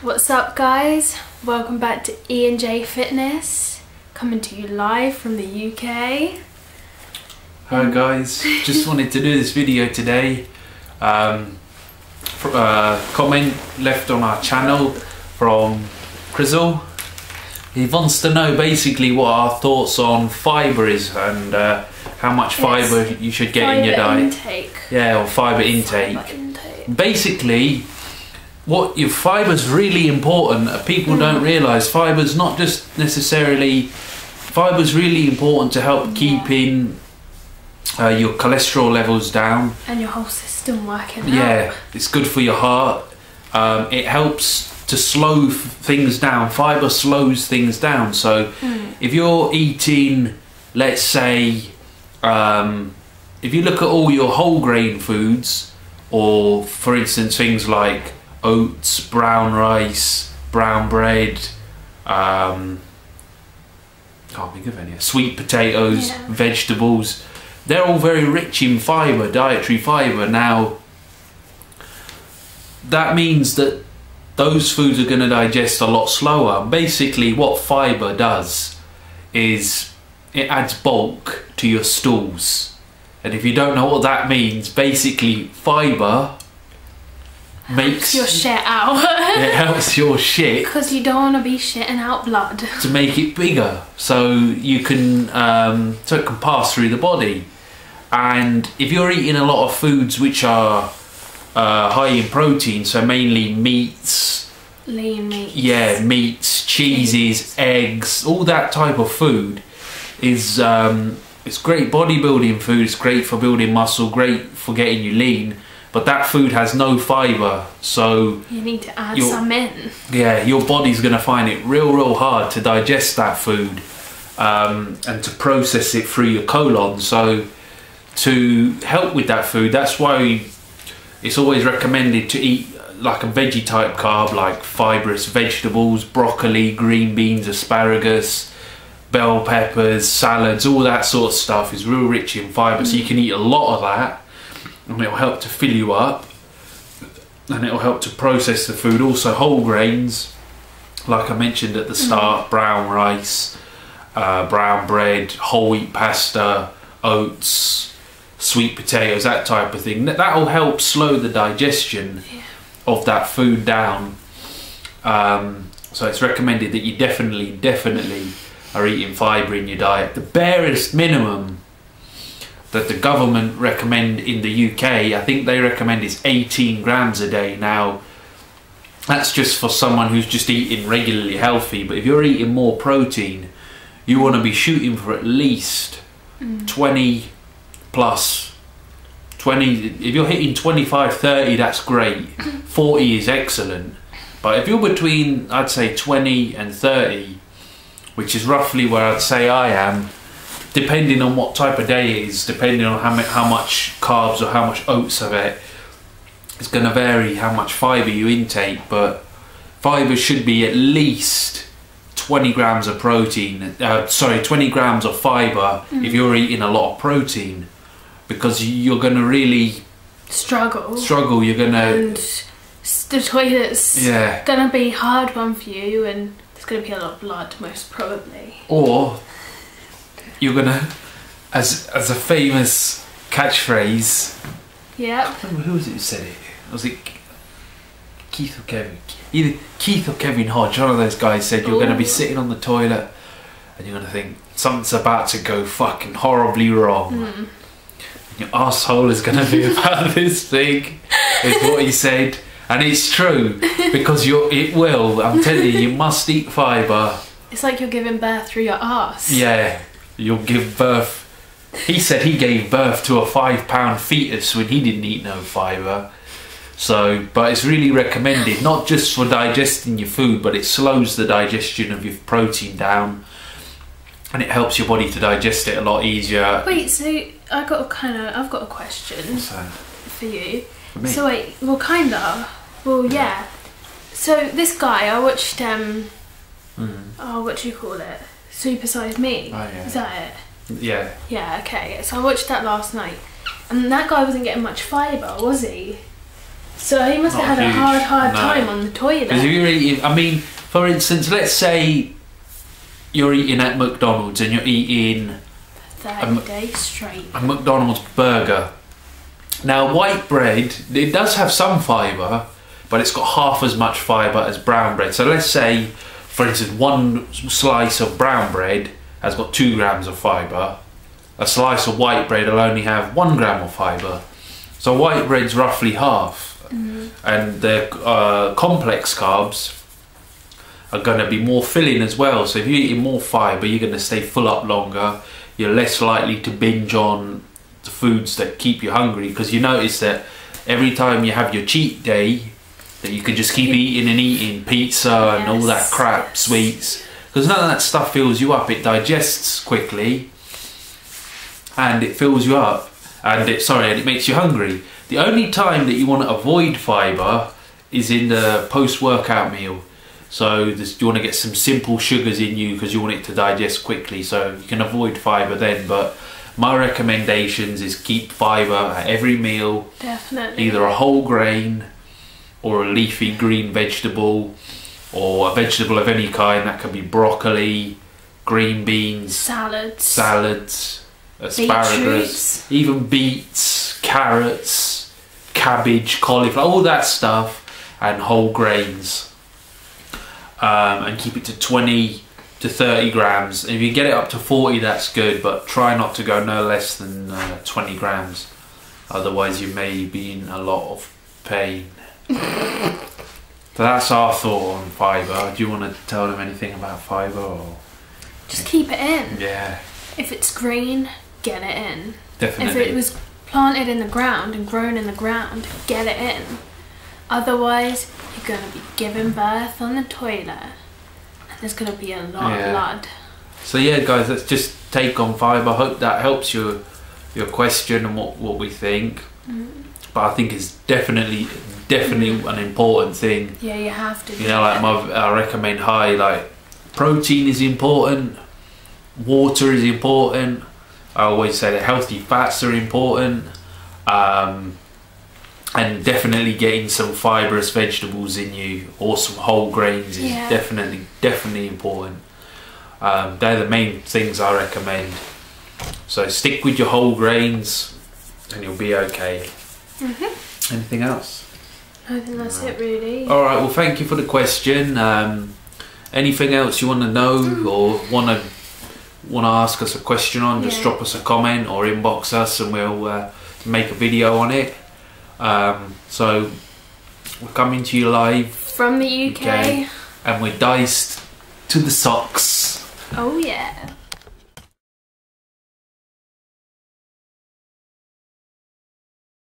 What's up guys? Welcome back to E&J Fitness, coming to you live from the UK. Hi guys, just wanted to do this video today. Comment left on our channel from Crizzle. He wants to know basically what our thoughts on fibre is and how much fibre you should get in your diet. Yeah, or fibre intake. Basically, what your fibre's really important. People don't realise fibre's not just necessarily. Fibre's really important to help keeping your cholesterol levels down and your whole system working. Yeah, it's good for your heart. It helps to slow things down. Fibre slows things down. So if you're eating, let's say, if you look at all your whole grain foods, or for instance things like oats, brown rice, brown bread, can't think of any, sweet potatoes, vegetables, they're all very rich in fibre, dietary fibre. Now that means that those foods are going to digest a lot slower. Basically what fibre does is it adds bulk to your stools, and if you don't know what that means, basically fibre makes your shit out. It helps your shit because you don't want to be shitting out blood, to make it bigger, so you can so it can pass through the body. And if you're eating a lot of foods which are high in protein, so mainly meats, lean meats, meats, cheeses, eggs, all that type of food is it's great bodybuilding food. It's great for building muscle, great for getting you lean. But that food has no fibre, so you need to add some in. Yeah, your body's going to find it real hard to digest that food and to process it through your colon. So to help with that food, that's why it's always recommended to eat like a veggie type carb, like fibrous vegetables, broccoli, green beans, asparagus, bell peppers, salads, all that sort of stuff is real rich in fibre. So you can eat a lot of that, and it'll help to fill you up, and it'll help to process the food. Also whole grains, like I mentioned at the start, brown rice, brown bread, whole wheat pasta, oats, sweet potatoes, that type of thing. That'll help slow the digestion of that food down. So it's recommended that you definitely are eating fibre in your diet. The barest minimum that the government recommend in the UK, I think they recommend is 18 grams a day. Now that's just for someone who's just eating regularly healthy, but if you're eating more protein, you want to be shooting for at least 20 plus. 20, if you're hitting 25, 30, that's great. 40 is excellent. But if you're between, I'd say 20 and 30, which is roughly where I'd say I am, depending on what type of day it is, depending on how much carbs or how much oats of it, it's going to vary how much fibre you intake. But fibre should be at least 20 grams of protein, 20 grams of fibre if you're eating a lot of protein, because you're going to really struggle. You're going to, and the toilet's going to be a hard one for you, and there's going to be a lot of blood most probably. Or you're gonna, as a famous catchphrase. Yep. Who was it who said it? Was it Keith or Kevin? Either Keith or Kevin Hodge. One of those guys said you're gonna be sitting on the toilet and you're gonna think something's about to go fucking horribly wrong. And your asshole is gonna be about this big. Is what he said, and it's true, because it will. I'm telling you, you must eat fibre. It's like you're giving birth through your ass. Yeah. You'll give birth. He said he gave birth to a 5-pound fetus when he didn't eat no fibre. So, but it's really recommended, not just for digesting your food, but it slows the digestion of your protein down, and it helps your body to digest it a lot easier. Wait, so I've got a question for you. For me? So wait, yeah. So this guy, I watched oh, what do you call it? Super Size Me. Oh, yeah. Is that it? Yeah. Yeah, okay. So I watched that last night, and that guy wasn't getting much fibre, was he? So he must have had a hard time on the toilet. Because if you're eating, I mean, for instance, let's say you're eating at McDonald's and you're eating 30 days straight. A McDonald's burger. Now, white bread, it does have some fibre, but it's got half as much fibre as brown bread. So let's say, for instance, one slice of brown bread has got 2 grams of fibre. A slice of white bread will only have 1 gram of fibre. So white bread's roughly half. And the complex carbs are going to be more filling as well. So if you're eating more fibre, you're going to stay full up longer. You're less likely to binge on the foods that keep you hungry, because you notice that every time you have your cheat day, that you can just keep eating and eating pizza and all that crap, sweets, because none of that stuff fills you up. It digests quickly and it fills you up, and it makes you hungry. The only time that you want to avoid fibre is in the post-workout meal. So you want to get some simple sugars in you because you want it to digest quickly. So you can avoid fibre then. But my recommendations is keep fibre at every meal. Definitely. Either a whole grain or a leafy green vegetable, or a vegetable of any kind. That could be broccoli, green beans, salads, asparagus, even beets, carrots, cabbage, cauliflower, all that stuff, and whole grains. And keep it to 20 to 30 grams. If you get it up to 40, that's good, but try not to go no less than 20 grams. Otherwise you may be in a lot of pain. So that's our thought on fibre. Do you want to tell them anything about fibre? Or? Just keep it in. Yeah. If it's green, get it in. Definitely. If it was planted in the ground and grown in the ground, get it in. Otherwise, you're going to be giving birth on the toilet, and there's going to be a lot of blood. So yeah, guys, let's just take on fibre. I hope that helps your question and what we think. But I think it's definitely an important thing. Yeah, you have to. You know, like I recommend like protein is important, water is important. I always say that healthy fats are important. And definitely getting some fibrous vegetables in you, or some whole grains, is definitely important. They're the main things I recommend. So stick with your whole grains and you'll be okay. Anything else? I think that's it really. Alright, well thank you for the question. Anything else you want to know or want to ask us a question on, just drop us a comment or inbox us and we'll make a video on it. So we're coming to you live from the UK, and we're diced to the socks. Oh yeah.